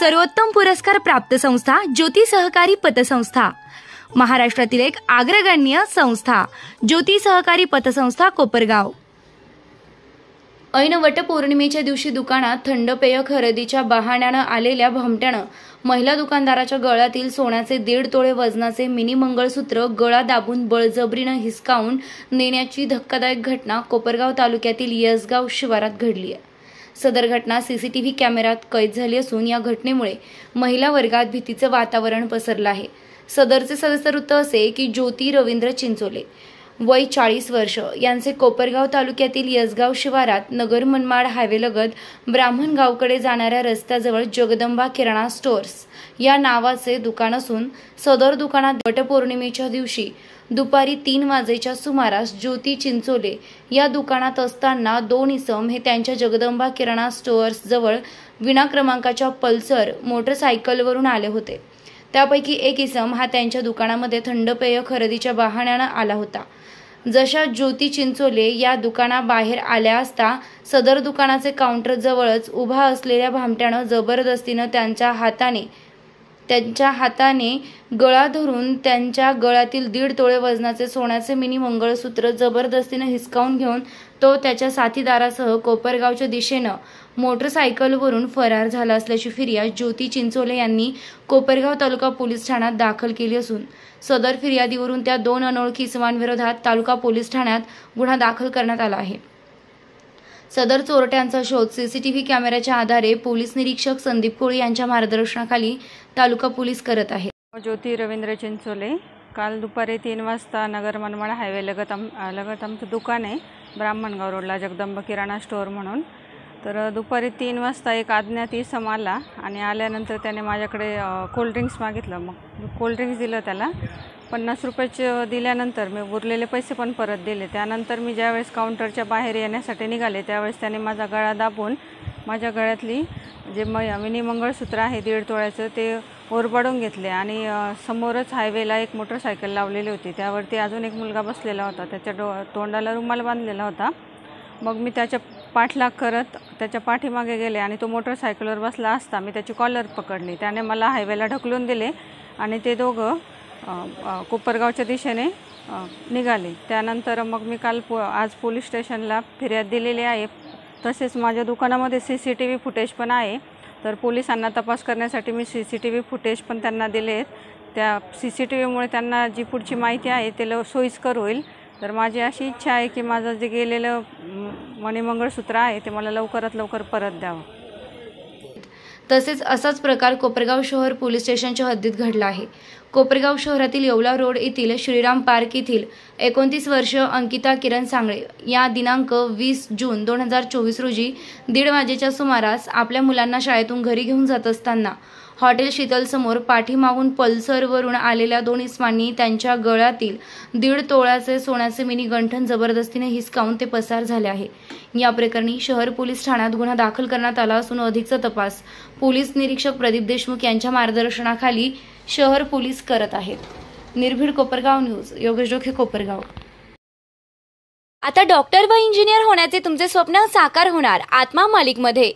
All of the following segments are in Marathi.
सर्वोत्तम पुरस्कार प्राप्त संस्था ज्योती सहकारी पतसंस्था, महाराष्ट्रातील एक अग्रगण्य संस्था ज्योती सहकारी पतसंस्था कोपरगाव। ऐन वटपौर्णिमेच्या दिवशी दुकानात थंड पेय खरेदीच्या बहाण्यानं आलेल्या भामट्यानं महिला दुकानदाराच्या गळ्यातील सोन्याचे 1.5 तोळे वजनाचे मिनी मंगळसूत्र गळा दाबून बळजबरीनं हिसकावून नेण्याची धक्कादायक घटना कोपरगाव तालुक्यातील यसगाव शिवारात घडली आहे। सदर घटना सीसीटीव्ही कॅमेऱ्यात कैद झाली असून या घटनेमुळे महिला वर्गात भीतीचं वातावरण पसरलं आहे। सदरचे सदस्य वृत्त असे की ज्योती रवींद्र चिंचोले वय 40 वर्ष यांचे कोपरगाव तालुक्यातील यसगाव शिवारात नगर मनमाड हायवेलगत ब्राह्मणगावकडे जाणाऱ्या रस्त्याजवळ जगदंबा किराणा स्टोअर्स या नावाचे दुकान असून सदर दुकानात वटपौर्णिमेच्या दिवशी दुपारी 3 वाजेच्या सुमारास ज्योती चिंचोले या दुकानात असताना 2 इसम हे त्यांच्या जगदंबा किराणा स्टोअर्स जवळ विना क्रमांकाच्या पल्सर मोटरसायकलवरून आले होते। त्यापैकी एक इसम हा त्यांच्या दुकानामध्ये थंड पेय खरेदीच्या बहाण्यानं आला होता। जशा ज्योती चिंचोले या दुकानाबाहेर आल्या असता सदर दुकानाचे काउंटर जवळच उभा असलेल्या भामट्यानं जबरदस्तीनं त्यांच्या हाताने गळा धरून त्यांच्या गळ्यातील 1.5 तोळे वजनाचे सोन्याचे मिनी मंगळसूत्र जबरदस्तीनं हिसकावून घेऊन तो त्याच्या साथीदारासह कोपरगावच्या दिशेनं मोटरसायकलवरून फरार झाला असल्याची फिर्याद ज्योती चिंचोले यांनी कोपरगाव तालुका पोलीस ठाण्यात दाखल केली असून सदर फिर्यादीवरून त्या 2 अनोळखी इसमांविरोधात तालुका पोलीस ठाण्यात गुन्हा दाखल करण्यात आला आहे। सदर चोरट्यांचा शोध सीसीटीव्ही कॅमेऱ्याच्या आधारे पोलीस निरीक्षक संदीप कोळी यांच्या मार्गदर्शनाखाली तालुका पोलीस करत आहेत। ज्योती रवींद्र चिंचोले काल दुपारी 3 वाजता नगर मनमाड हायवे लगत आमचं दुकान आहे ब्राह्मणगाव रोडला जगदंबा किराणा स्टोअर म्हणून। तर दुपारी 3 वाजता एक अज्ञात इसम आला आणि आल्यानंतर त्याने माझ्याकडे कोल्ड्रिंक्स मागितलं। मग कोल्ड्रिंक्स दिलं त्याला 50 रुपयाचे दिल्यानंतर मी उरलेले पैसे पण परत दिले। त्यानंतर मी ज्यावेळेस काउंटरच्या बाहेर येण्यासाठी निघाले त्यावेळेस त्याने माझा गळा दाबून माझ्या गळ्यातली जे मिनी मंगळसूत्र आहे 1.5 तोळ्याचं ते ओरबाडून घेतले आणि समोरच हायवेला एक मोटरसायकल लावलेली होती, त्यावरती अजून एक मुलगा बसलेला होता, त्याच्या तोंडाला रुमाल बांधलेला होता। मग मी त्याच्या पाठलाग करत त्याच्या पाठीमागे गेले आणि तो मोटरसायकलवर बसला असता मी त्याची कॉलर पकडली। त्याने मला हायवेला ढकलून दिले आणि ते दोघं कोपरगावच्या दिशेने निघाले। त्यानंतर मग मी आज पोलीस स्टेशनला फिर्याद दिलेली आहे। तसेच माझ्या दुकानामध्ये सीसीटीव्ही फुटेज पण आहे, तर पोलिसांना तपास करण्यासाठी मी सीसीटीव्ही फुटेज पण त्यांना दिलेत। त्या सीसीटीव्हीमुळे त्यांना जी पुढची माहिती आहे ते सोयीस्कर होईल। तर माझी अशी इच्छा आहे की माझं जे गेलेलं मणिमंगळसूत्र आहे ते मला लवकरात लवकर परत द्यावं। तसेच असाच प्रकार कोपरगाव शहर पोलीस स्टेशनच्या हद्दीत घडला आहे। कोपरगाव शहरातील येवला रोड येथील श्रीराम पार्क येथील 29 वर्ष अंकिता किरण सांगळे या दिनांक 20 जून 2024 रोजी 1:30 वाजेच्या सुमारास आपल्या मुलांना शाळेतून घरी घेऊन जात असताना हॉटेल शीतल समोर पाठीमागून पल्सरवरून आलेल्या 2 इसमांनी त्यांच्या गळ्यातील 1.5 तोळ्याचे सोन्याचे मिनी गंठण जबरदस्तीने हिसकावून ते पसार झाले आहे। या प्रकरणी शहर पोलीस ठाण्यात गुन्हा दाखल करण्यात आला असून अधिकचा तपास पोलीस निरीक्षक प्रदीप देशमुख यांच्या मार्गदर्शनाखाली शहर पोलीस करत आहेत। निर्भीड कोपरगाव न्यूज, योगेश जोखे, कोपरगाव। आता डॉक्टर व इंजिनियर होण्याचे तुमचे स्वप्न साकार होणार आत्मा मालिक मध्ये,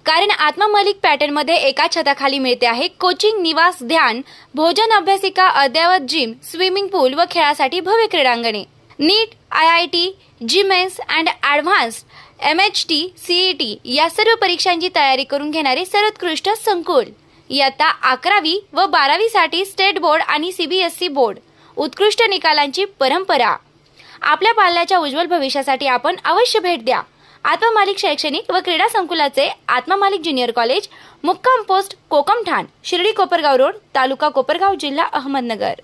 कारण आत्मा मालिक पॅटर्न मध्ये एका छताखाली मिळते आहे कोचिंग, निवास, ध्यान, भोजन, अभ्यासिका, अद्ययावत जिम, स्विमिंग पूल व खेळासाठी भव्य क्रीडांगणे। नीट, IIT, GMS and advanced MHT, CET या सर्व परीक्षांची तयारी करून घेणारे सर्वोत्कृष्ट संकुल। इयत्ता 11वी व 12वी साठी स्टेट बोर्ड आणि CBSE बोर्ड, उत्कृष्ट निकालांची परंपरा। आपल्या पाल्याच्या उज्ज्वल भविष्यासाठी आपण अवश्य भेट द्या आत्मा मालिक शैक्षणिक व क्रीडा संकुलाचे आत्मा मालिक ज्युनियर कॉलेज, मुक्काम पोस्ट कोकमठाण, शिर्डी कोपरगाव रोड, तालुका कोपरगाव, जिल्हा अहमदनगर।